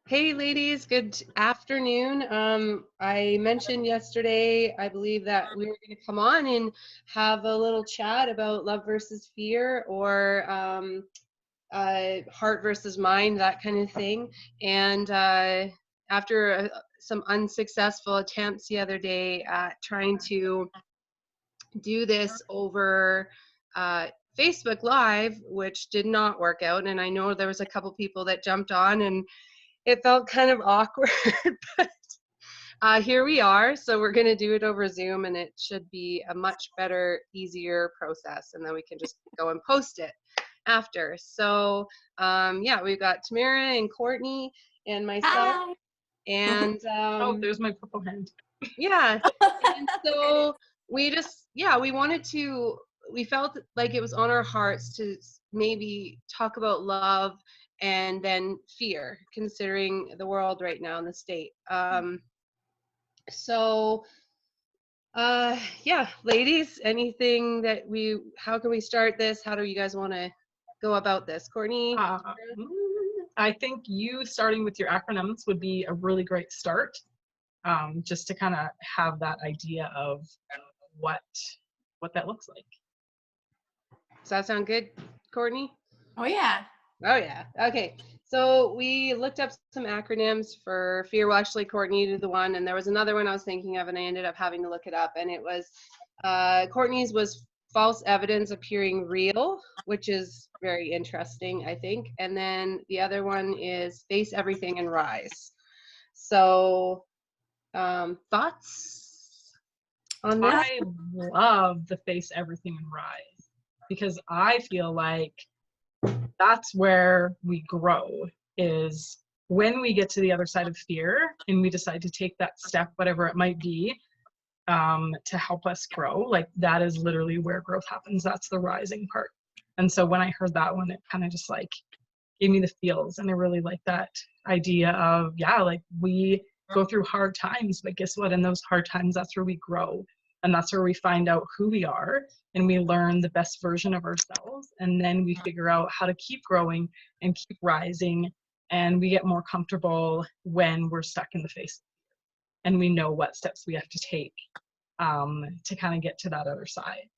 Hey ladies, good afternoon. I mentioned yesterday, I believe that we were going to come on and have a little chat about love versus fear or heart versus mind, that kind of thing. And after some unsuccessful attempts the other day at trying to do this over uh, Facebook Live, which did not work out, and I know there was a couple people that jumped on and it felt kind of awkward, but here we are. So we're going to do it over Zoom, and it should be a much better, easier process. And then we can just go and post it after. So yeah, we've got Tamara and Courtney and myself. Hi. And Oh, there's my purple hand. yeah. And so we wanted to, we felt like it was on our hearts to maybe talk about love and then fear, considering the world right now in the state. So yeah, ladies, anything that how can we start this? How do you guys want to go about this? Courtney? I think you starting with your acronyms would be a really great start, just to kind of have that idea of what that looks like. Does that sound good, Courtney? Oh yeah. Oh yeah. Okay. So we looked up some acronyms for fear. Well, actually, Courtney did the one, and there was another one I was thinking of, and I ended up having to look it up. And it was Courtney's was false evidence appearing real, which is very interesting, I think. And then the other one is face everything and rise. So thoughts on this? I love the face everything and rise, because I feel like that's where we grow, is when we get to the other side of fear and we decide to take that step, whatever it might be, to help us grow. Like, that is literally where growth happens. That's the rising part. And so when I heard that one, it kind of just like gave me the feels. And I really like that idea of, yeah, like we go through hard times, but guess what? In those hard times, that's where we grow. And that's where we find out who we are, and we learn the best version of ourselves. And then we figure out how to keep growing and keep rising. And we get more comfortable when we're stuck in the face. And we know what steps we have to take to kind of get to that other side.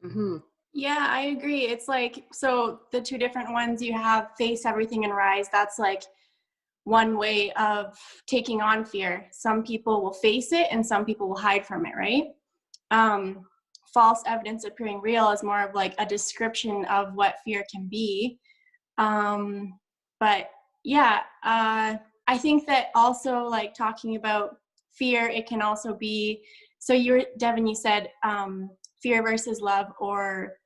Mm-hmm. Yeah, I agree. It's like, so the two different ones you have, face everything and rise. That's like one way of taking on fear. Some people will face it and some people will hide from it, right? False evidence appearing real is more of like a description of what fear can be. But yeah, I think that also, like, talking about fear, it can also be, so Devin, you said fear versus love, or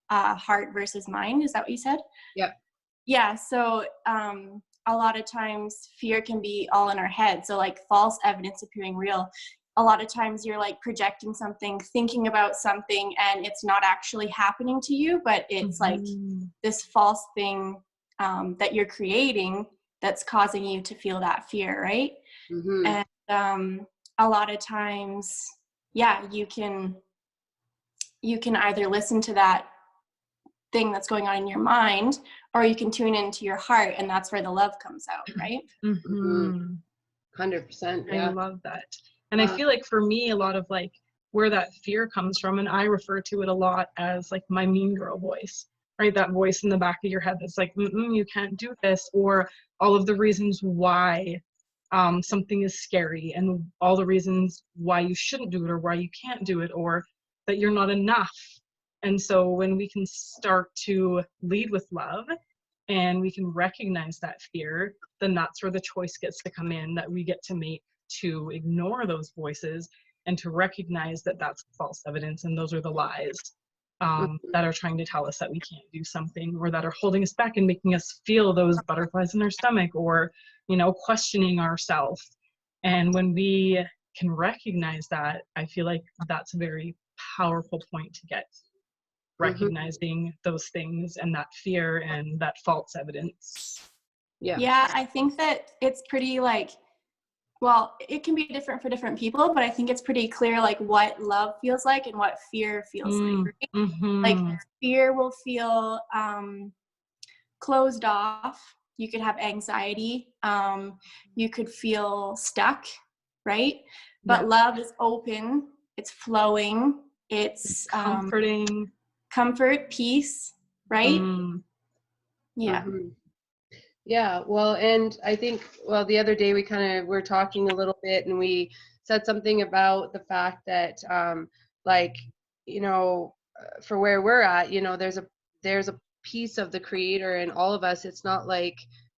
heart versus mind. Is that what you said? Yep. Yeah, so a lot of times fear can be all in our head. So like false evidence appearing real. A lot of times you're like projecting something, thinking about something, and it's not actually happening to you, but it's like this false thing that you're creating that's causing you to feel that fear, right? Mm-hmm. And a lot of times, yeah, you can either listen to that thing that's going on in your mind, or you can tune into your heart, and that's where the love comes out, right? 100%. Yeah. I love that. And I feel like for me, a lot of like where that fear comes from, and I refer to it a lot as like my mean girl voice, right? That voice in the back of your head that's like, you can't do this, or all of the reasons why something is scary, and all the reasons why you shouldn't do it, or why you can't do it, or that you're not enough. And so when we can start to lead with love and we can recognize that fear, then that's where the choice gets to come in, that we get to make, to ignore those voices and to recognize that that's false evidence, and those are the lies that are trying to tell us that we can't do something, or that are holding us back and making us feel those butterflies in our stomach, or, questioning ourselves. And when we can recognize that, I feel like that's a very powerful point to get, recognizing those things and that fear and that false evidence. Yeah, I think that it's pretty like, well, it can be different for different people, but I think it's pretty clear like what love feels like and what fear feels like, right? Like fear will feel closed off, You could have anxiety. You could feel stuck, right? But Yeah. love is open, it's flowing, it's Comforting. comfort, peace, right? Mm, Yeah. Mhm. Yeah, well, and I think, well, the other day we kind of were talking a little bit, and we said something about the fact that, like, you know, for where we're at, you know, there's a piece of the creator in all of us. It's not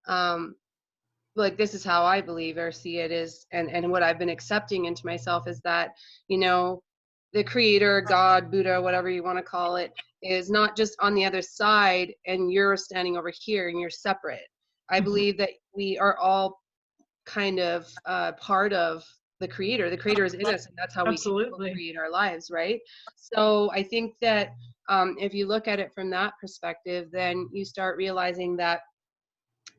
um, like this is how I believe or see it is, and what I've been accepting into myself is that, you know, the creator, God, Buddha, whatever you want to call it, is not just on the other side and you're standing over here and you're separate. I mhm. believe that we are all kind of part of the creator. The creator is in us, and that's how we can Absolutely. create our lives, right? So I think that if you look at it from that perspective, then you start realizing that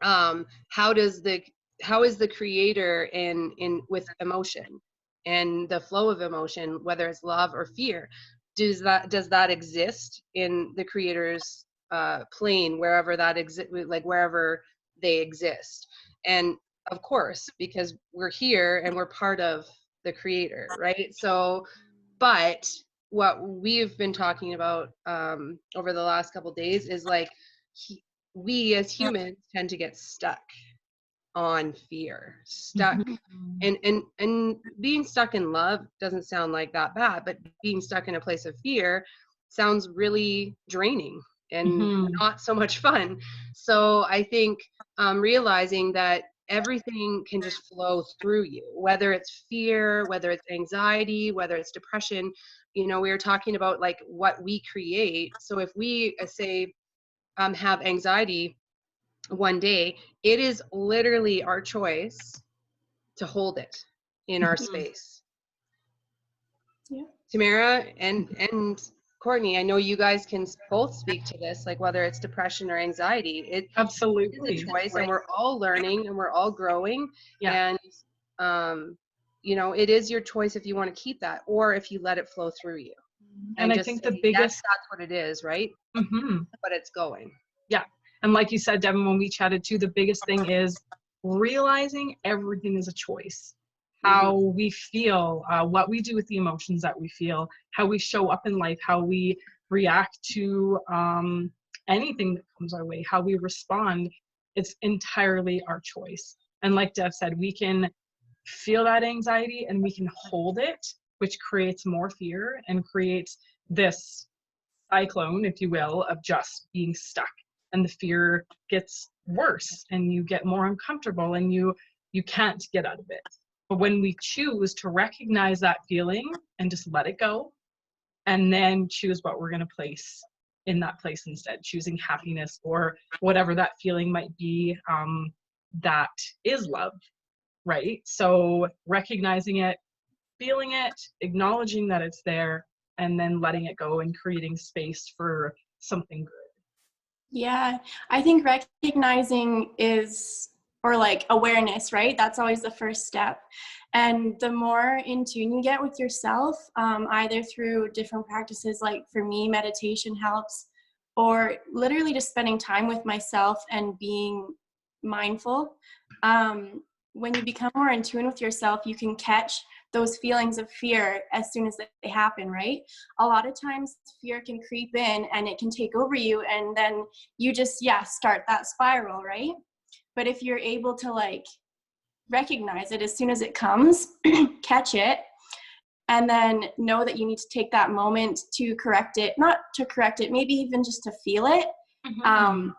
um, how does the how is the creator in with emotion and the flow of emotion, whether it's love or fear, does that exist in the creator's plane, wherever that exist, like wherever they exist? And of course, because we're here and we're part of the creator, right? So but what we've been talking about over the last couple days is like he, we as humans tend to get stuck on fear, stuck, Mhm. and being stuck in love doesn't sound like that bad, but being stuck in a place of fear sounds really draining and Mhm. not so much fun. So I think realizing that everything can just flow through you, whether it's fear, whether it's anxiety, whether it's depression. You know, we were talking about like what we create. So if we say have anxiety one day, it is literally our choice to hold it in our Mhm. space. Yeah. Tamara and Courtney, I know you guys can both speak to this, like whether it's depression or anxiety. It is a Absolutely. choice, and we're all learning and we're all growing. Yeah. And um, you know, it is your choice if you want to keep that or if you let it flow through you And and I just think say, the yes, biggest, that's what it is, right? mhm. But it's going. Yeah. And like you said, Devin, when we chatted too, the biggest thing is realizing everything is a choice. Mm-hmm. How we feel, what we do with the emotions that we feel, how we show up in life, how we react to anything that comes our way, how we respond. It's entirely our choice. And like Dev said, we can feel that anxiety and we can hold it, which creates more fear and creates this cyclone, if you will, of just being stuck, and the fear gets worse and you get more uncomfortable and you can't get out of it. But when we choose to recognize that feeling and just let it go, and then choose what we're going to place in that place instead, choosing happiness or whatever that feeling might be, that is love, right? So recognizing it, feeling it, acknowledging that it's there, and then letting it go and creating space for something good. Yeah, I think recognizing is, or like awareness, right? That's always the first step. And the more in tune you get with yourself, either through different practices, like for me, meditation helps, or literally just spending time with myself and being mindful. When you become more in tune with yourself, you can catch those feelings of fear as soon as they happen, right? A lot of times fear can creep in and it can take over you, and then you just, yeah, start that spiral, right? But if you're able to like recognize it as soon as it comes, catch it, and then know that you need to take that moment to correct it, not to correct it, maybe even just to feel it,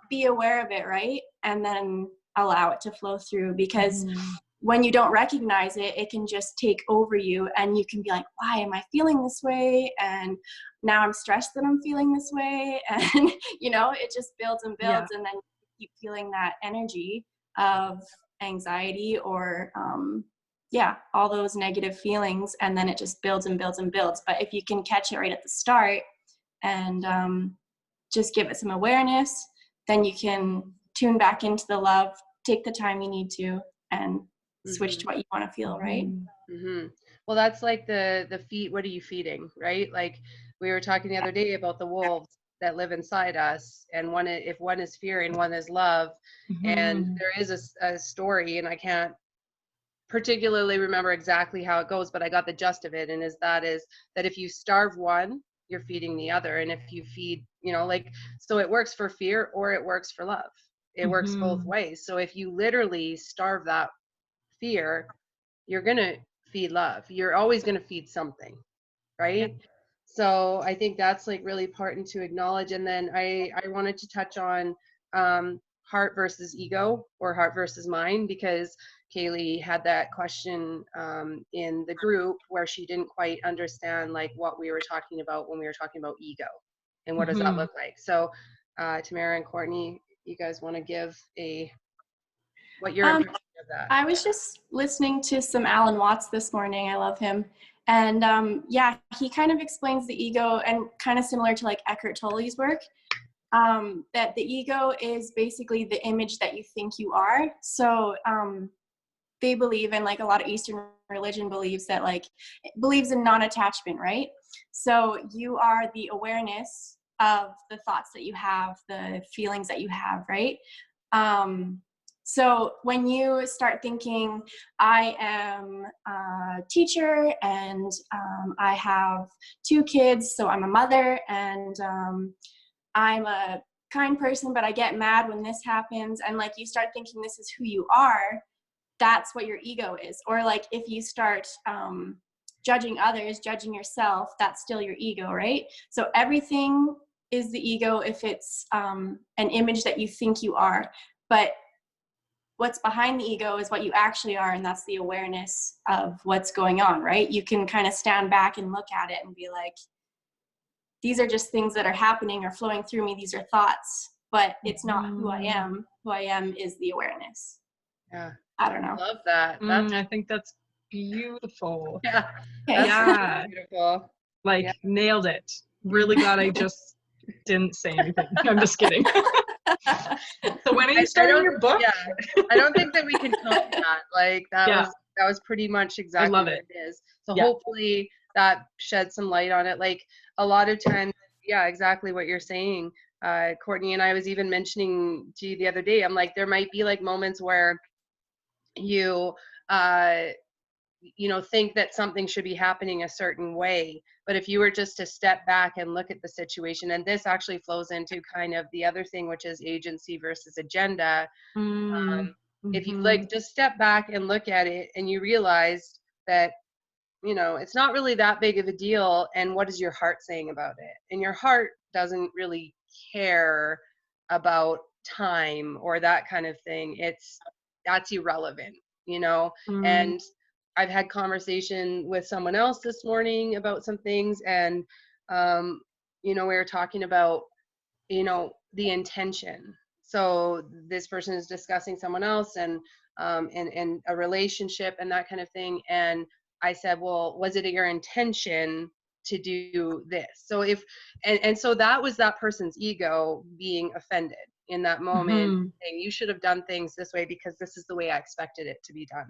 be aware of it, right? And then allow it to flow through, because when you don't recognize it, it can just take over you and you can be like, why am I feeling this way? And now I'm stressed that I'm feeling this way. And, you know, it just builds and Yeah. builds. And then you keep feeling that energy of anxiety or, yeah, all those negative feelings. And then it just builds and builds and builds. But if you can catch it right at the start and just give it some awareness, then you can tune back into the love, take the time you need to, and switch to what you want to feel, right? Mm-hmm. Well, that's like the feed. What are you feeding, right? Like we were talking the other day about the wolves. that live inside us, and if one is fear and one is love. And Mhm. there is a story, and I can't particularly remember exactly how it goes, but I got the gist of it, and is that if you starve one, you're feeding the other. And if you feed, like, so it works for fear or it works for love. It works both Mhm. ways. So if you literally starve that fear, you're going to feed love. You're always going to feed something, Yeah. right? So I think that's like really important to acknowledge. And then I wanted to touch on heart versus ego, or heart versus mind, because Kaylee had that question in the group where she didn't quite understand like what we were talking about when we were talking about ego, and what does that Mhm. look like. So Tamara and Courtney, you guys want to give what your Um, impression of that? I was just listening to some Alan Watts this morning. I love him. And yeah, he kind of explains the ego, and kind of similar to like Eckhart Tolle's work, that the ego is basically the image that you think you are. So they believe, and like a lot of Eastern religion believes in non-attachment, right? So you are the awareness of the thoughts that you have, the feelings that you have, right? So when you start thinking, I am a teacher, and I have 2 kids, so I'm a mother, and I'm a kind person, but I get mad when this happens, and like you start thinking this is who you are, that's what your ego is. Or like if you start judging others, judging yourself, that's still your ego, right? So everything is the ego if it's an image that you think you are. But what's behind the ego is what you actually are, and that's the awareness of what's going on, right? You can kind of stand back and look at it and be like, these are just things that are happening or flowing through me. These are thoughts, but it's not who I Mhm. am. Who I am is the awareness. Yeah, I don't know. love that. That's I think that's beautiful. yeah, Okay. that's Yeah, beautiful. like Yeah. nailed it. Really glad I just didn't say anything. I'm just kidding. So when are you I starting don't, your book? yeah, I don't think that we can top that. Like Yeah, that was pretty much I exactly love what it. it is. So Yeah. hopefully that sheds some light on it. Like a lot of times, yeah, exactly what you're saying. Courtney and I was even mentioning to you the other day, I'm like, there might be like moments where you, uh, think that something should be happening a certain way. But if you were just to step back and look at the situation, and this actually flows into kind of the other thing, which is agency versus agenda. Mm. If you Mhm. like just step back and look at it, and you realize that, it's not really that big of a deal, and what is your heart saying about it? And your heart doesn't really care about time or that kind of thing. That's irrelevant, you know Mm. and I've had conversation with someone else this morning about some things, and we were talking about the intention. So this person is discussing someone else, and a relationship and that kind of thing, and I said, well, was it your intention to do this? So if and so that was that person's ego being offended in that moment, Mhm. saying you should have done things this way because this is the way I expected it to be done.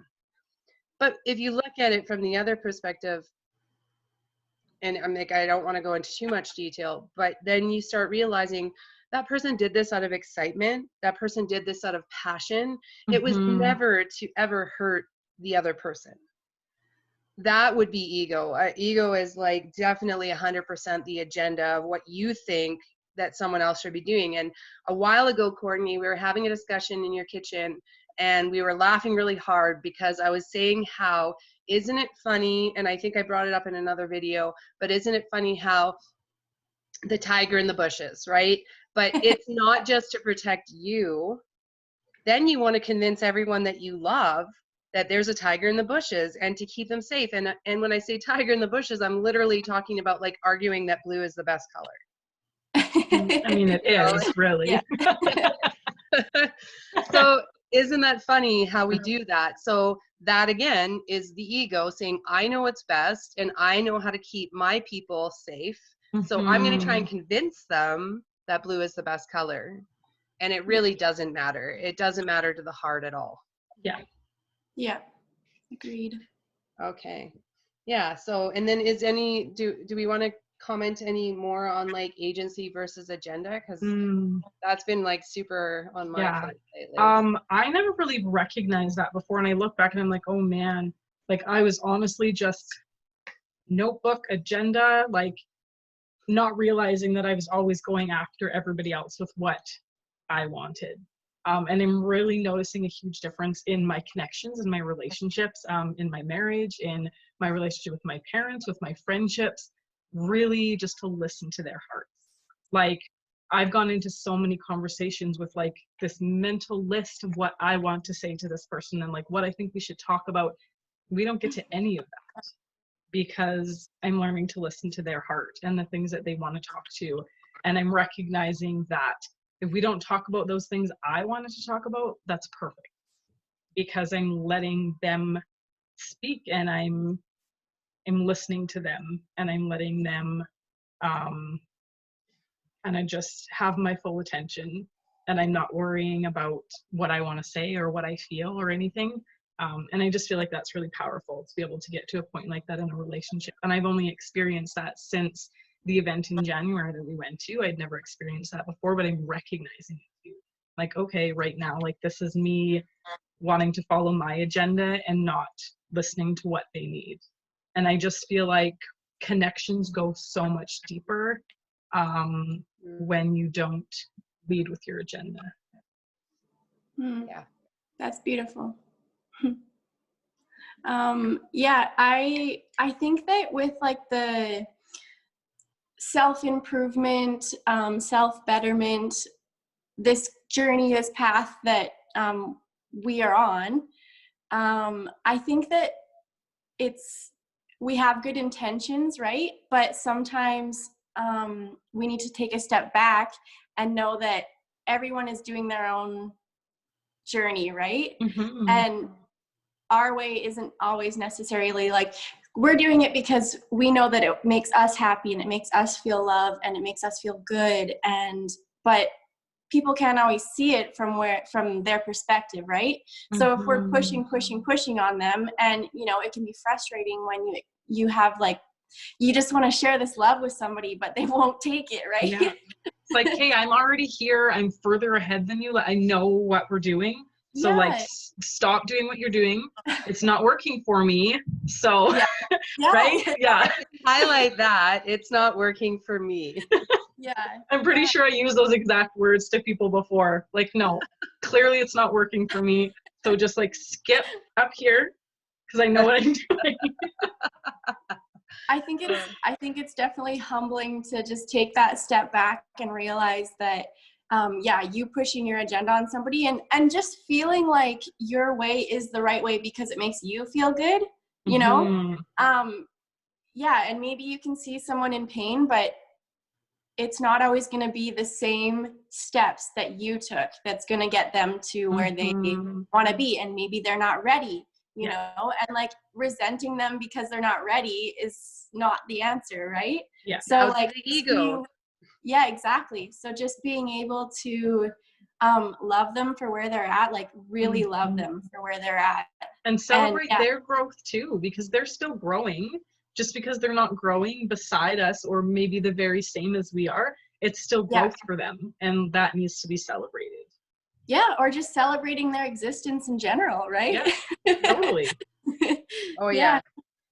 But if you look at it from the other perspective, and I'm like, I don't want to go into too much detail, but then you start realizing that person did this out of excitement. That person did this out of passion. It was Mhm. never to ever hurt the other person. That would be ego. Ego is like definitely 100% the agenda of what you think that someone else should be doing. And a while ago, Courtney, we were having a discussion in your kitchen, and we were laughing really hard because I was saying how, isn't it funny? And I think I brought it up in another video, but isn't it funny how the tiger in the bushes, right? But it's not just to protect you. Then you want to convince everyone that you love that there's a tiger in the bushes and to keep them safe. And when I say tiger in the bushes, I'm literally talking about like arguing that blue is the best color. I mean, it You know? is really. So isn't that funny how we do that? So that again is the ego saying, I know what's best and I know how to keep my people safe. So I'm going to try and Mhm. convince them that blue is the best color. And it really doesn't matter. It doesn't matter to the heart at all. Yeah. Yeah, agreed. Okay. Yeah. So, and then do we want to comment any more on like agency versus agenda? Because Mm, that's been like super on my yeah. plate lately. I never really recognized that before, and I look back and I'm like, oh man, like I was honestly just notebook agenda, like not realizing that I was always going after everybody else with what I wanted. And I'm really noticing a huge difference in my connections, in my relationships, in my marriage, in my relationship with my parents, with my friendships, really just to listen to their hearts. Like, I've gone into so many conversations with like this mental list of what I want to say to this person and like what I think we should talk about. We don't get to any of that because I'm learning to listen to their heart and the things that they want to talk to. And I'm recognizing that if we don't talk about those things I wanted to talk about, that's perfect because I'm letting them speak and I'm listening to them and I'm letting them and I just have my full attention and I'm not worrying about what I want to say or what I feel or anything. And I just feel like that's really powerful to be able to get to a point like that in a relationship. And I've only experienced that since the event in January that we went to. I'd never experienced that before, but I'm recognizing it too. Like, okay, right now, like this is me wanting to follow my agenda and not listening to what they need. And I just feel like connections go so much deeper when you don't lead with your agenda. Yeah. That's beautiful. Yeah, I think that with like the self-improvement, self-betterment, this journey, this path that we are on, I think that we have good intentions, right? But sometimes we need to take a step back and know that everyone is doing their own journey, right? Mm-hmm. And our way isn't always necessarily like we're doing it because we know that it makes us happy and it makes us feel love and it makes us feel good, but people can't always see it from their perspective, right? So if we're pushing on them, and you know, it can be frustrating when you have like you just want to share this love with somebody but they won't take it, right? Yeah. It's like, hey, I'm already here, I'm further ahead than you, I know what we're doing, so Yeah. like stop doing what you're doing, it's not working for me, so Yeah. right? Yeah. Highlight that. It's not working for me. Yeah. I'm pretty sure I used those exact words to people before. Like, no, clearly it's not working for me. So just like skip up here because I know what I'm doing. I think it's definitely humbling to just take that step back and realize that you pushing your agenda on somebody and just feeling like your way is the right way because it makes you feel good, you know? And maybe you can see someone in pain, but it's not always going to be the same steps that you took that's going to get them to where they want to be. And maybe they're not ready, you know, and like resenting them because they're not ready is not the answer, right? Yeah. So like the ego. Yeah, exactly. So just being able to love them for where they're at, like really love them for where they're at. And celebrate their growth too, because they're still growing. Just because they're not growing beside us or maybe the very same as we are, it's still growth for them. And that needs to be celebrated. Yeah, or just celebrating their existence in general, right? Yeah, totally. Oh yeah.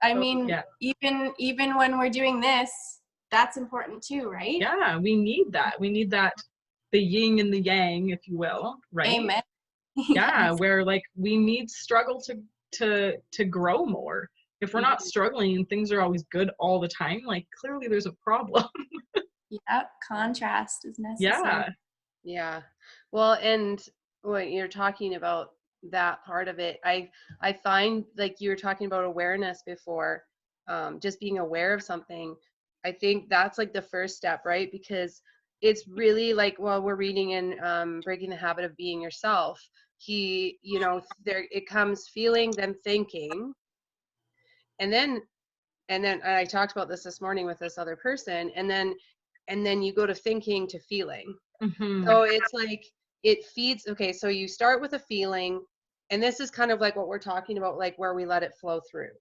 I mean, even when we're doing this, that's important too, right? Yeah, we need that. We need that, the yin and the yang, if you will, right? Amen. Yeah, where like we need struggle to grow more. If we're not struggling and things are always good all the time, like clearly there's a problem. Yep, contrast is necessary. Yeah. Well, and when you're talking about that part of it, I find like you were talking about awareness before, just being aware of something. I think that's like the first step, right? Because it's really like, well, we're reading in Breaking the Habit of Being Yourself. There it comes feeling, then thinking, and then I talked about this morning with this other person, and then you go to thinking to feeling. So it's like it feeds. Okay, so you start with a feeling, and this is kind of like what we're talking about, like where we let it flow through.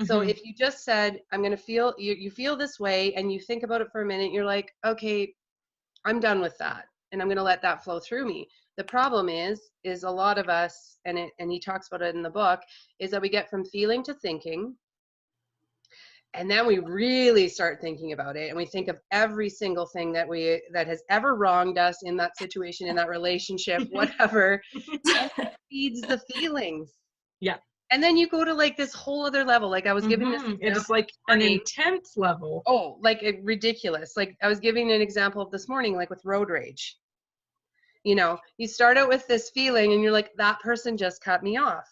So Mhm. if you just said, I'm going to feel, you feel this way, and you think about it for a minute, you're like, okay, I'm done with that, and I'm going to let that flow through me. The problem is a lot of us, and he talks about it in the book, is that we get from feeling to thinking, and then we really start thinking about it, and we think of every single thing that has ever wronged us in that situation, in that relationship, whatever, and it feeds the feelings. Yeah. And then you go to like this whole other level. Like I was giving this It example is like this an morning. intense level. Oh, like ridiculous. Like I was giving an example of this morning, like with road rage. You know, you start out with this feeling and you're like, that person just cut me off.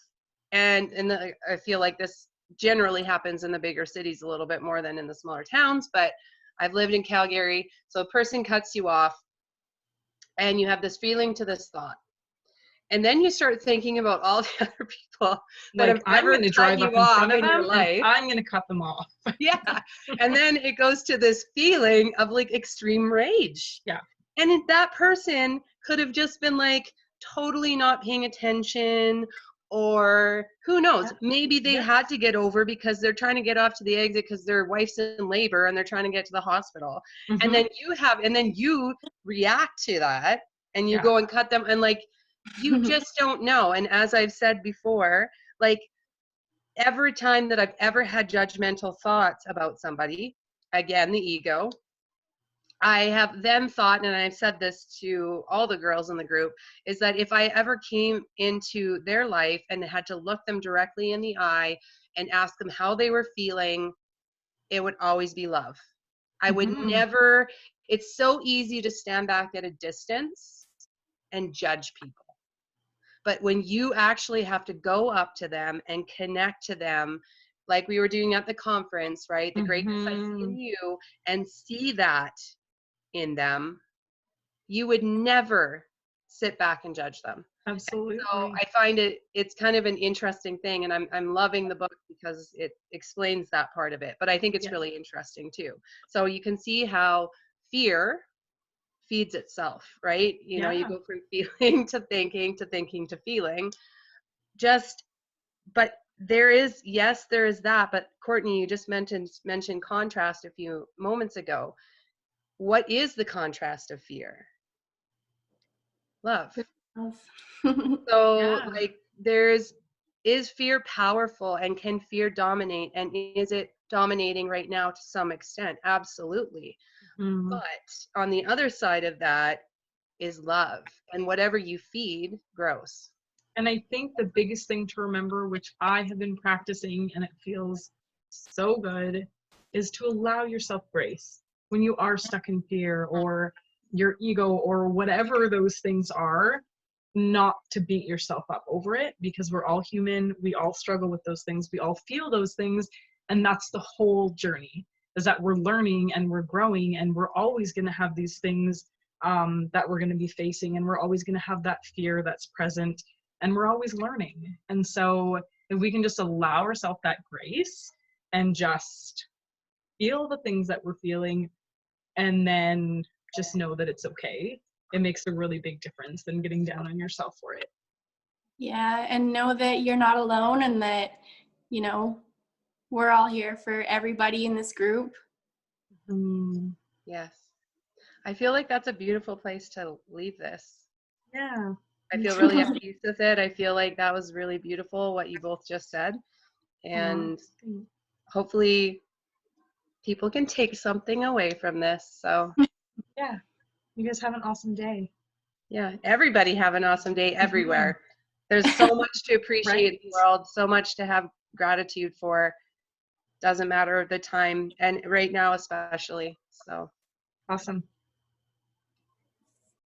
I feel like this generally happens in the bigger cities a little bit more than in the smaller towns, but I've lived in Calgary. So a person cuts you off and you have this feeling to this thought. And then you start thinking about all the other people that Like, have I'm ever going to cut drive you up in off front of in your them and life. I'm going to cut them off. Yeah. And then it goes to this feeling of like extreme rage. Yeah. And that person could have just been like totally not paying attention, or who knows, maybe they had to get over because they're trying to get off to the exit because their wife's in labor and they're trying to get to the hospital. And then you react to that and you go and cut them, and like you just don't know. And as I've said before, like every time that I've ever had judgmental thoughts about somebody, again, the ego, I have then thought, and I've said this to all the girls in the group, is that if I ever came into their life and had to look them directly in the eye and ask them how they were feeling, it would always be love. I would never, it's so easy to stand back at a distance and judge people. But when you actually have to go up to them and connect to them, like we were doing at the conference, right? The greatness I see in you, and see that in them, you would never sit back and judge them. Absolutely. So I find it's kind of an interesting thing, and I'm loving the book because it explains that part of it. But I think it's really interesting too. So you can see how fear feeds itself, right? You know, you go from feeling to thinking to thinking to feeling. But there is that. But Courtney, you just mentioned contrast a few moments ago. What is the contrast of fear? Love. So like is fear powerful, and can fear dominate, and is it dominating right now to some extent? Absolutely. But on the other side of that is love, and whatever you feed grows. And I think the biggest thing to remember, which I have been practicing and it feels so good, is to allow yourself grace when you are stuck in fear or your ego or whatever those things are. Not to beat yourself up over it, because we're all human, we all struggle with those things, we all feel those things, and that's the whole journey, is that we're learning and we're growing, and we're always going to have these things that we're going to be facing, and we're always going to have that fear that's present, and we're always learning. And so if we can just allow ourselves that grace and just feel the things that we're feeling, and then just know that it's okay, it makes a really big difference than getting down on yourself for it. Yeah, and know that you're not alone, and that, you know, we're all here for everybody in this group. Yes. I feel like that's a beautiful place to leave this. Yeah. I feel really at peace with it. I feel like that was really beautiful what you both just said. And hopefully people can take something away from this. So yeah. You guys have an awesome day. Yeah, everybody have an awesome day everywhere. There's so much to appreciate in the world, so much to have gratitude for. Doesn't matter the time, and right now especially. So awesome.